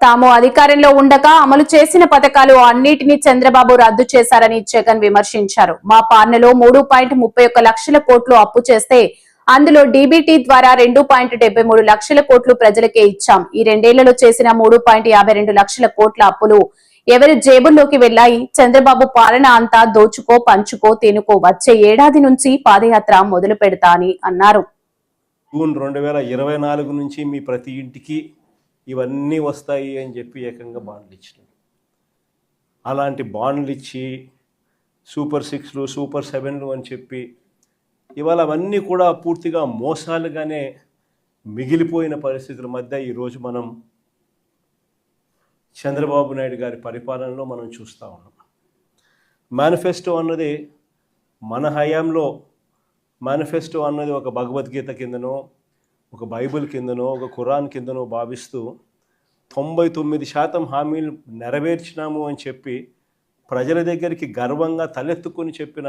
తాము అధికారంలో ఉండగా అమలు చేసిన పథకాలు అన్నిటినీ చంద్రబాబు రద్దు చేశారని జగన్ విమర్శించారు. మా పాలనలో 3.31 లక్షల కోట్లు అప్పు చేస్తే అందులో డీబీటీ ద్వారా 2.73 లక్షల కోట్లు ప్రజలకే ఇచ్చాం. ఈ రెండేళ్లలో చేసిన 3.52 లక్షల కోట్ల అప్పులు ఎవరి జేబుల్లోకి వెళ్లాయి? చంద్రబాబు పాలన అంతా దోచుకో పంచుకో తినుకో. వచ్చే ఏడాది నుంచి పాదయాత్ర మొదలు పెడతా అని అన్నారు. జూన్ 2024 నుంచి మీ ప్రతి ఇంటికి ఇవన్నీ వస్తాయి అని చెప్పి ఏకంగా బాండ్లు ఇచ్చినారు. అలాంటి బాండ్లు ఇచ్చి సూపర్ 6లు సూపర్ 7లు అని చెప్పి ఇవాళ అవన్నీ కూడా పూర్తిగా మోసాలుగానే మిగిలిపోయిన పరిస్థితుల మధ్య ఈరోజు మనం చంద్రబాబు నాయుడు గారి పరిపాలనలో మనం చూస్తూ ఉన్నాం. మేనిఫెస్టో అన్నది మన హయాంలో మేనిఫెస్టో అన్నది ఒక భగవద్గీత కిందనో ఒక బైబిల్ కిందనో ఒక ఖురాన్ కిందనో భావిస్తూ 99% హామీలు నెరవేర్చినాము అని చెప్పి ప్రజల దగ్గరికి గర్వంగా తలెత్తుకొని చెప్పిన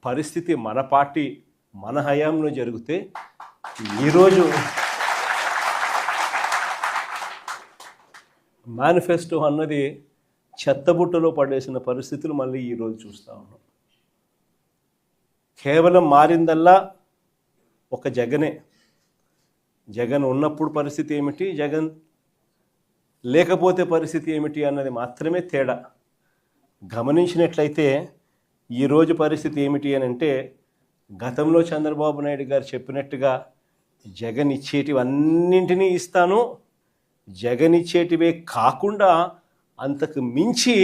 పరిస్థితి మన పార్టీ మన హయాంలో జరిగితే ఈరోజు మేనిఫెస్టో అన్నది చెత్తబుట్టలో పడేసిన పరిస్థితులు మళ్ళీ ఈరోజు చూస్తూ ఉన్నాం. కేవలం మారిందల్లా ఒక జగనే. జగన్ ఉన్నప్పుడు పరిస్థితి ఏమిటి, జగన్ లేకపోతే పరిస్థితి ఏమిటి అన్నది మాత్రమే తేడా. గమనించినట్లయితే ఈరోజు పరిస్థితి ఏమిటి అని అంటే, గతంలో చంద్రబాబు నాయుడు గారు చెప్పినట్టుగా జగన్ ఇచ్చేటివన్నింటినీ ఇస్తాను, జగన్ ఇచ్చేటివే కాకుండా అంతకు మించి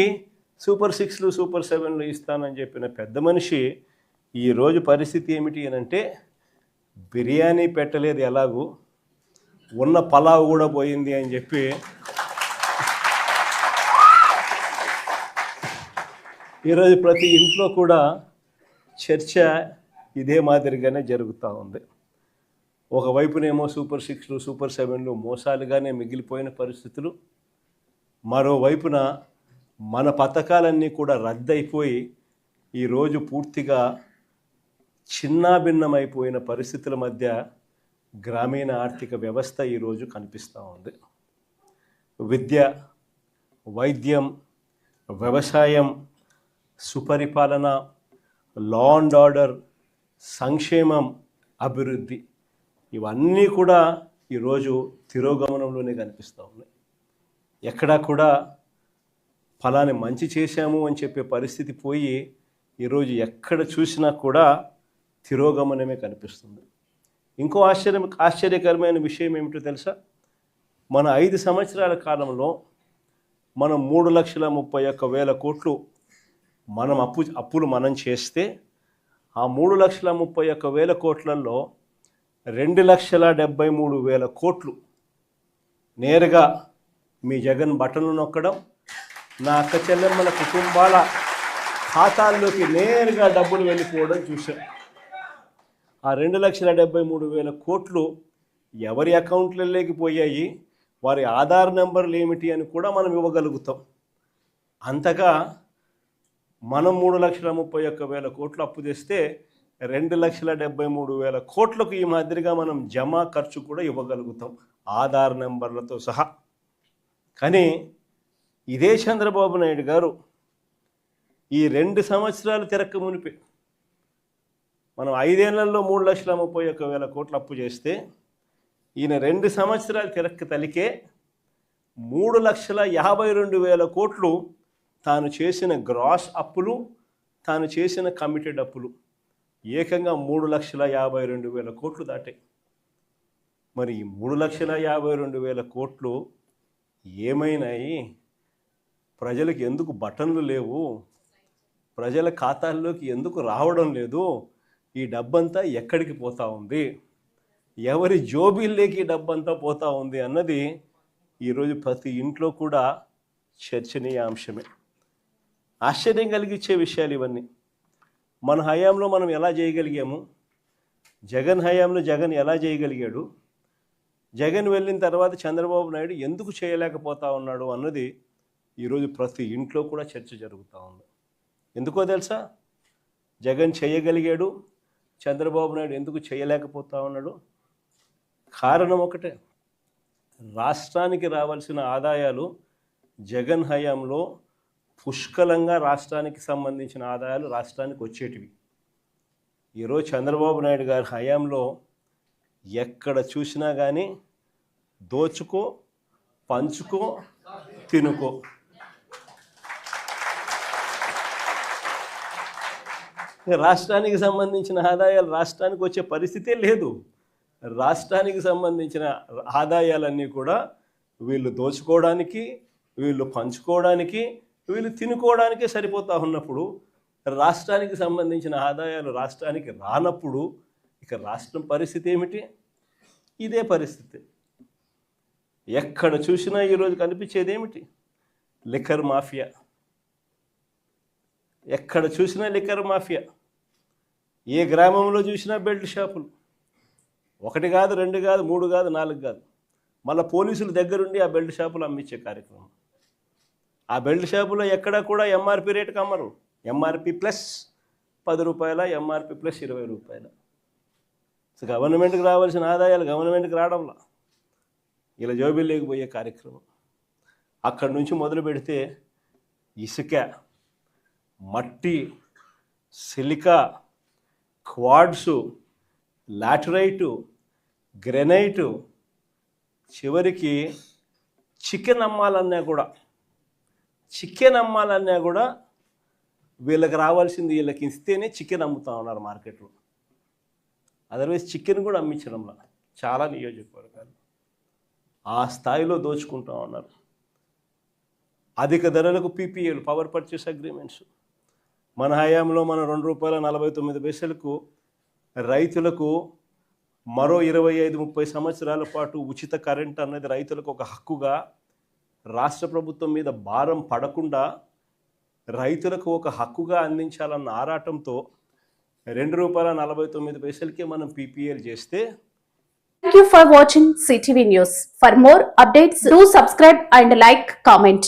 సూపర్ 6లు సూపర్ 7లు ఇస్తానని చెప్పిన పెద్ద మనిషి ఈరోజు పరిస్థితి ఏమిటి అని అంటే, బిర్యానీ పెట్టలేదు ఎలాగూ, ఉన్న పలావ్ కూడా పోయింది అని చెప్పి ఈరోజు ప్రతి ఇంట్లో కూడా చర్చ ఇదే మాదిరిగానే జరుగుతూ ఉంది. ఒకవైపునేమో సూపర్ 6లు సూపర్ 7లు మోసాలుగానే మిగిలిపోయిన పరిస్థితులు, మరోవైపున మన పథకాలన్నీ కూడా రద్దయిపోయి ఈరోజు పూర్తిగా చిన్నాభిన్నమైపోయిన పరిస్థితుల మధ్య గ్రామీణ ఆర్థిక వ్యవస్థ ఈరోజు కనిపిస్తూ ఉంది. విద్య, వైద్యం, వ్యవసాయం, సుపరిపాలన, లా అండ్ ఆర్డర్, సంక్షేమం, అభివృద్ధి ఇవన్నీ కూడా ఈరోజు తిరోగమనంలోనే కనిపిస్తూ ఉన్నాయి. ఎక్కడా కూడా ఫలాని మంచి చేశాము అని చెప్పే పరిస్థితి పోయి ఈరోజు ఎక్కడ చూసినా కూడా తిరోగమనమే కనిపిస్తుంది. ఇంకో ఆశ్చర్యకరమైన విషయం ఏమిటో తెలుసా? మన 5 సంవత్సరాల కాలంలో మనం 3,31,000 కోట్లు మనం అప్పులు మనం చేస్తే, ఆ 3,31,000 కోట్లలో 2,73,000 కోట్లు నేరుగా మీ జగన్ బటన్లు నొక్కడం, నా అక్క చెల్లెమ్మల కుటుంబాల ఖాతాల్లోకి నేరుగా డబ్బులు వెళ్ళిపోవడం చూశాం. ఆ 2,73,000 కోట్లు ఎవరి అకౌంట్లలోకి పోయాయి, వారి ఆధార్ నెంబర్లు ఏమిటి అని కూడా మనం ఇవ్వగలుగుతాం. అంతగా మనం 3,31,000 కోట్లు అప్పు తెస్తే 2,73,000 కోట్లకు ఈ మాదిరిగా మనం జమా ఖర్చు కూడా ఇవ్వగలుగుతాం ఆధార్ నెంబర్లతో సహా. కానీ ఇదే చంద్రబాబు నాయుడు గారు ఈ 2 సంవత్సరాలు తిరక్క మునిపి మనం 5 ఏళ్లలో 3,31,000 కోట్లు అప్పు చేస్తే, ఈయన 2 సంవత్సరాలు తిరక్క తలికే 3,52,000 కోట్లు తాను చేసిన గ్రాస్ అప్పులు, తాను చేసిన కమిటెడ్ అప్పులు ఏకంగా 3,52,000 కోట్లు దాటాయి. మరి ఈ 3,52,000 కోట్లు ఏమైనాయి? ప్రజలకు ఎందుకు బటన్లు లేవు? ప్రజల ఖాతాల్లోకి ఎందుకు రావడం లేదు? ఈ డబ్బంతా ఎక్కడికి పోతా ఉంది? ఎవరి జోబీల్లోకి డబ్బంతా పోతా ఉంది అన్నది ఈరోజు ప్రతి ఇంట్లో కూడా చర్చనీయాంశమే. ఆశ్చర్యం కలిగించే విషయాలు ఇవన్నీ. మన హయాంలో మనం ఎలా చేయగలిగాము, జగన్ హయాంలో జగన్ ఎలా చేయగలిగాడు, జగన్ వెళ్ళిన తర్వాత చంద్రబాబు నాయుడు ఎందుకు చేయలేకపోతా ఉన్నాడు అన్నది ఈరోజు ప్రతి ఇంట్లో కూడా చర్చ జరుగుతూ ఉంది. ఎందుకో తెలుసా? జగన్ చేయగలిగాడు, చంద్రబాబు నాయుడు ఎందుకు చేయలేకపోతా ఉన్నాడు? కారణం ఒకటే, రాష్ట్రానికి రావాల్సిన ఆదాయాలు జగన్ హయాంలో పుష్కలంగా రాష్ట్రానికి సంబంధించిన ఆదాయాలు రాష్ట్రానికి వచ్చేటివి. ఈరోజు చంద్రబాబు నాయుడు గారి హయాంలో ఎక్కడ చూసినా కానీ దోచుకో, పంచుకో, తినుకో. రాష్ట్రానికి సంబంధించిన ఆదాయాలు రాష్ట్రానికి వచ్చే పరిస్థితే లేదు. రాష్ట్రానికి సంబంధించిన ఆదాయాలన్నీ కూడా వీళ్ళు దోచుకోవడానికి, వీళ్ళు పంచుకోవడానికి, వీళ్ళు తినుకోవడానికే సరిపోతా ఉన్నప్పుడు రాష్ట్రానికి సంబంధించిన ఆదాయాలు రాష్ట్రానికి రానప్పుడు ఇక రాష్ట్రం పరిస్థితి ఏమిటి? ఇదే పరిస్థితి. ఎక్కడ చూసినా ఈరోజు కనిపించేది ఏమిటి? Liquor mafia. ఎక్కడ చూసినా లిక్కర్ మాఫియా. ఏ గ్రామంలో చూసినా బెల్ట్ షాపులు. 1 కాదు, 2 కాదు, 3 కాదు, 4 కాదు. మళ్ళీ పోలీసుల దగ్గరుండి ఆ బెల్ట్ షాపులు అమ్మించే కార్యక్రమం. ఆ బెల్ట్ షాపులో ఎక్కడా కూడా ఎంఆర్పి రేటుకి అమ్మరు. ఎంఆర్పి ప్లస్ 10 రూపాయల, ఎంఆర్పి ప్లస్ 20 రూపాయల. సో గవర్నమెంట్కి రావాల్సిన ఆదాయాలు గవర్నమెంట్కి రావడంలా ఇలా జోబిల్లోకి పోయే కార్యక్రమం. అక్కడి నుంచి మొదలు పెడితే ఇసుక, మట్టి, సిలికా, క్వాడ్సు, లాటరైటు, గ్రెనైటు, చివరికి చికెన్ అమ్మాలన్నా కూడా వీళ్ళకి రావాల్సింది వీళ్ళకి ఇస్తేనే చికెన్ అమ్ముతా ఉన్నారు మార్కెట్లో. అదర్వైజ్ చికెన్ కూడా అమ్మించడంలా చాలా నియోజకవర్గాలు ఆ స్థాయిలో దోచుకుంటా ఉన్నారు. అధిక ధరలకు పీపీఏలు, పవర్ పర్చేస్ అగ్రిమెంట్స్. మన హయాంలో మన ₹2.49 రైతులకు మరో 25-30 సంవత్సరాల పాటు ఉచిత కరెంట్ అన్నది రైతులకు ఒక హక్కుగా, రాష్ట్ర ప్రభుత్వం మీద భారం పడకుండా రైతులకు ఒక హక్కుగా అందించాలన్న ఆరాటంతో ₹2.49కే మనం పీపీఏలు చేస్తే. Thank you for watching CTV News. For more updates, do subscribe and like, comment.